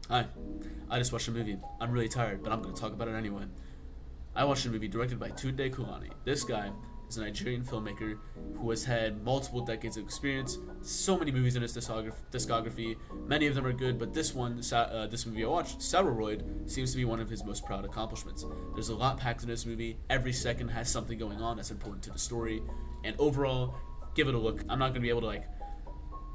Hi, I just watched a movie. I'm really tired, but I'm going to talk about it anyway. I watched a movie directed by Tunde Kulani. This guy is a Nigerian filmmaker who has had multiple decades of experience, so many movies in his discography. Many of them are good, but this movie I watched, Saworoide, seems to be one of his most proud accomplishments. There's a lot packed in this movie. Every second has something going on that's important to the story, and overall, give it a look. I'm not going to be able to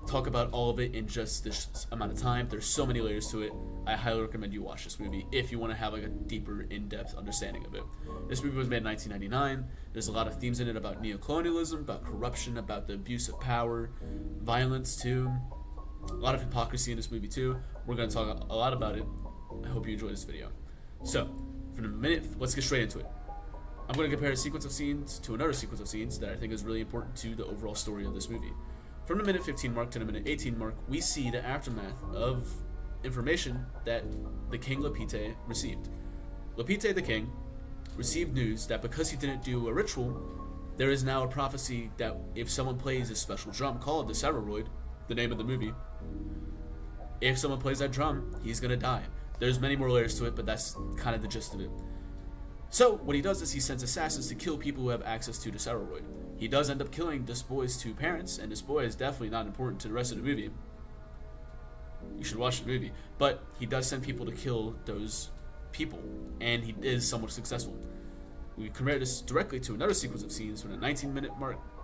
talk about all of it in just this amount of time. There's so many layers to it. I highly recommend you watch this movie if you want to have a deeper, in-depth understanding of it. This movie was made in 1999. There's a lot of themes in it about neocolonialism, about corruption, about the abuse of power, violence too. A lot of hypocrisy in this movie too. We're going to talk a lot about it. I hope you enjoy this video. So, for a minute, let's get straight into it. I'm going to compare a sequence of scenes to another sequence of scenes that I think is really important to the overall story of this movie. From the minute 15 mark to the minute 18 mark, we see the aftermath of information that the King Lopite received. Lopite the king received news that because he didn't do a ritual, there is now a prophecy that if someone plays a special drum called the Saworoide, the name of the movie, if someone plays that drum, he's gonna die. There's many more layers to it, but that's kind of the gist of it. So, what he does is he sends assassins to kill people who have access to the Saworoide. He does end up killing this boy's two parents, and this boy is definitely not important to the rest of the movie. You should watch the movie. But he does send people to kill those people, and he is somewhat successful. We compare this directly to another sequence of scenes from the 19 minute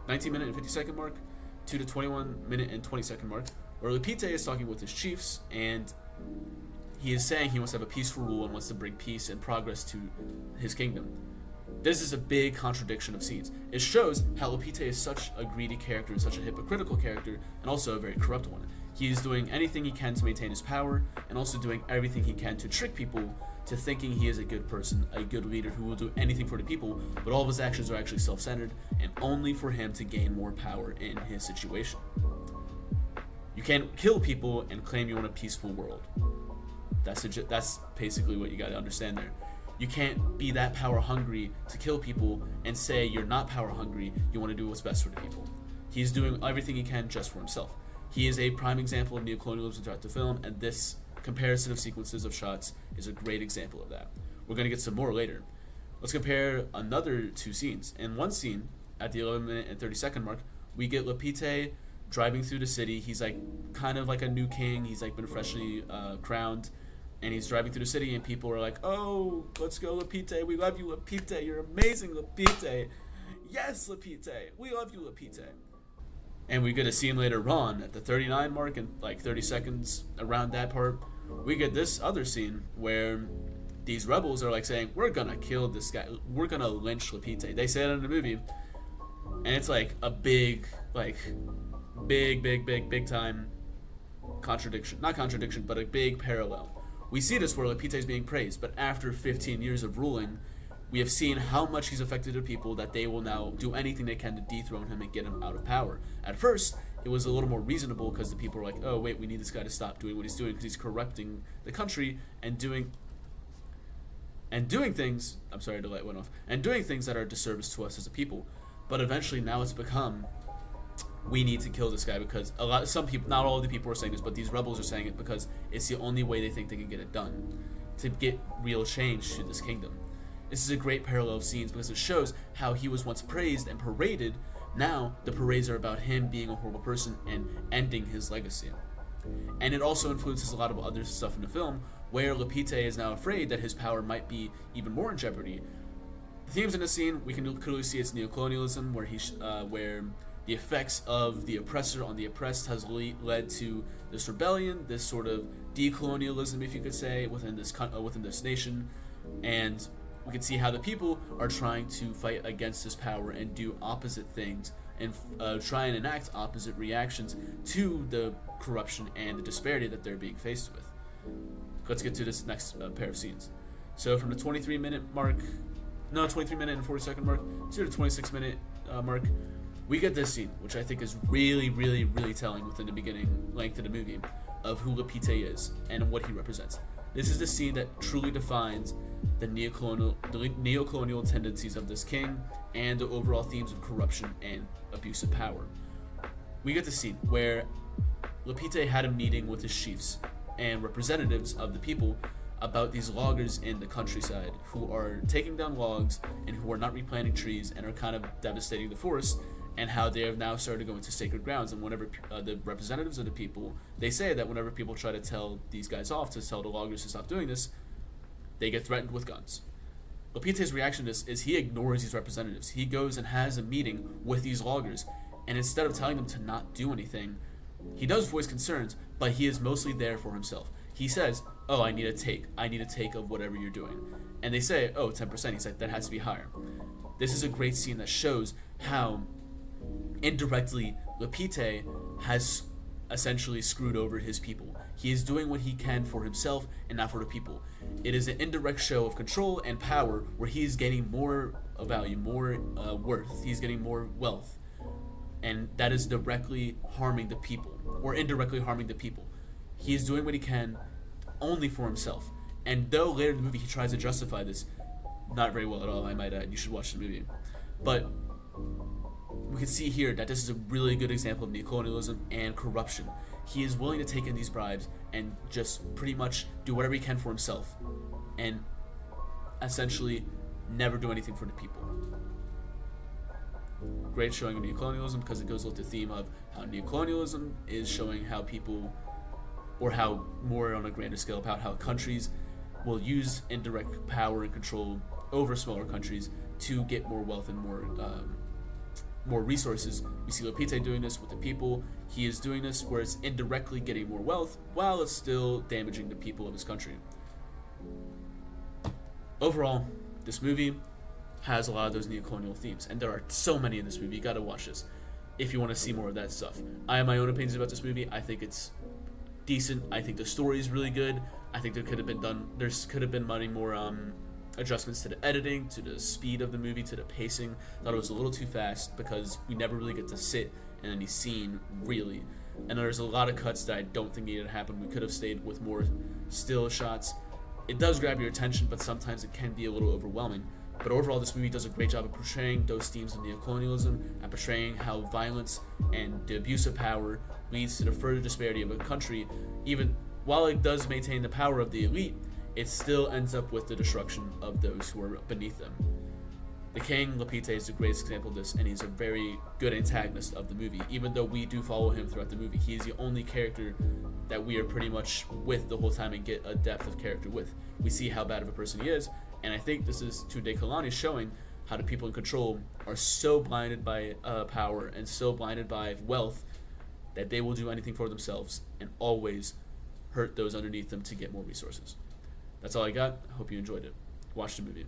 and 50 second mark to the 21 minute and 20 second mark, where Lupite is talking with his chiefs, and he is saying he wants to have a peaceful rule and wants to bring peace and progress to his kingdom. This is a big contradiction of scenes. It shows how Lupite is such a greedy character and such a hypocritical character, and also a very corrupt one. He is doing anything he can to maintain his power, and also doing everything he can to trick people to thinking he is a good person, a good leader who will do anything for the people, but all of his actions are actually self-centered, and only for him to gain more power in his situation. You can't kill people and claim you want a peaceful world. That's basically what you gotta understand there. You can't be that power hungry to kill people and say you're not power hungry, you want to do what's best for the people. He's doing everything he can just for himself. He is a prime example of neocolonialism throughout the film, and this comparison of sequences of shots is a great example of that. We're going to get some more later. Let's compare another two scenes. In one scene, at the 11 minute and 30 second mark, we get Lopite driving through the city. He's kind of like a new king. He's been freshly crowned. And he's driving through the city, and people are like, "Oh, let's go, Lopite. We love you, Lopite. You're amazing, Lopite. Yes, Lopite. We love you, Lopite." And we get a scene later on at the 39 mark and 30 seconds around that part. We get this other scene where these rebels are saying, "We're gonna kill this guy. We're gonna lynch Lopite." They say it in the movie, and it's a big time contradiction. Not contradiction, but a big parallel. We see this where Lopite is being praised, but after 15 years of ruling, we have seen how much he's affected the people that they will now do anything they can to dethrone him and get him out of power. At first, it was a little more reasonable because the people were like, "Oh wait, we need this guy to stop doing what he's doing because he's corrupting the country and doing things." I'm sorry, the light went off. And doing things that are a disservice to us as a people. But eventually, now it's become, we need to kill this guy because some people, not all of the people are saying this, but these rebels are saying it because it's the only way they think they can get it done to get real change to this kingdom. This is a great parallel of scenes because it shows how he was once praised and paraded. Now the parades are about him being a horrible person and ending his legacy. And it also influences a lot of other stuff in the film where Lopite is now afraid that his power might be even more in jeopardy. The themes in the scene, we can clearly see it's neocolonialism, where the effects of the oppressor on the oppressed has led to this rebellion, this sort of decolonialism, if you could say, within this nation, and we can see how the people are trying to fight against this power and do opposite things and try and enact opposite reactions to the corruption and the disparity that they're being faced with. Let's get to this next pair of scenes. So from the 23 minute and 40 second mark to the 26 minute mark, we get this scene, which I think is really, really, really telling within the beginning length of the movie of who Lopite is and what he represents. This is the scene that truly defines the neocolonial tendencies of this king and the overall themes of corruption and abuse of power. We get the scene where Lopite had a meeting with his chiefs and representatives of the people about these loggers in the countryside who are taking down logs and who are not replanting trees and are kind of devastating the forest, and how they have now started going to sacred grounds. And whenever the representatives of the people, they say that whenever people try to tell these guys off, to tell the loggers to stop doing this, they get threatened with guns. Lopite's reaction to this is he ignores these representatives. He goes and has a meeting with these loggers, and instead of telling them to not do anything, he does voice concerns, but he is mostly there for himself. He says, oh, I need a take of whatever you're doing. And they say, oh, 10%. He's like, that has to be higher. This is a great scene that shows how indirectly Lopite has essentially screwed over his people. He is doing what he can for himself and not for the people. It is an indirect show of control and power where he is gaining more value, more worth. He's getting more wealth. And that is directly harming the people, or indirectly harming the people. He is doing what he can only for himself. And though later in the movie he tries to justify this, not very well at all, I might add. You should watch the movie. But we can see here that this is a really good example of neocolonialism and corruption. He is willing to take in these bribes and just pretty much do whatever he can for himself, and essentially never do anything for the people. Great showing of neocolonialism, because it goes with the theme of how neocolonialism is showing how people, or how more on a grander scale, about how countries will use indirect power and control over smaller countries to get more wealth and more resources. We see Lopite doing this with the people. He is doing this where it's indirectly getting more wealth while it's still damaging the people of his country. Overall, this movie has a lot of those neocolonial themes, and there are so many in this movie. You gotta watch this if you want to see more of that stuff. I have my own opinions about this movie. I think it's decent. I think the story is really good. I think there could have been many more adjustments to the editing, to the speed of the movie, to the pacing. I thought it was a little too fast because we never really get to sit in any scene, really. And there's a lot of cuts that I don't think needed to happen. We could have stayed with more still shots. It does grab your attention, but sometimes it can be a little overwhelming. But overall, this movie does a great job of portraying those themes of neocolonialism and portraying how violence and the abuse of power leads to the further disparity of a country. Even while it does maintain the power of the elite, it still ends up with the destruction of those who are beneath them. The King, Lopite, is the greatest example of this, and he's a very good antagonist of the movie. Even though we do follow him throughout the movie, he is the only character that we are pretty much with the whole time and get a depth of character with. We see how bad of a person he is, and I think this is Tunde Kalani showing how the people in control are so blinded by power and so blinded by wealth that they will do anything for themselves and always hurt those underneath them to get more resources. That's all I got. I hope you enjoyed it. Watch the movie.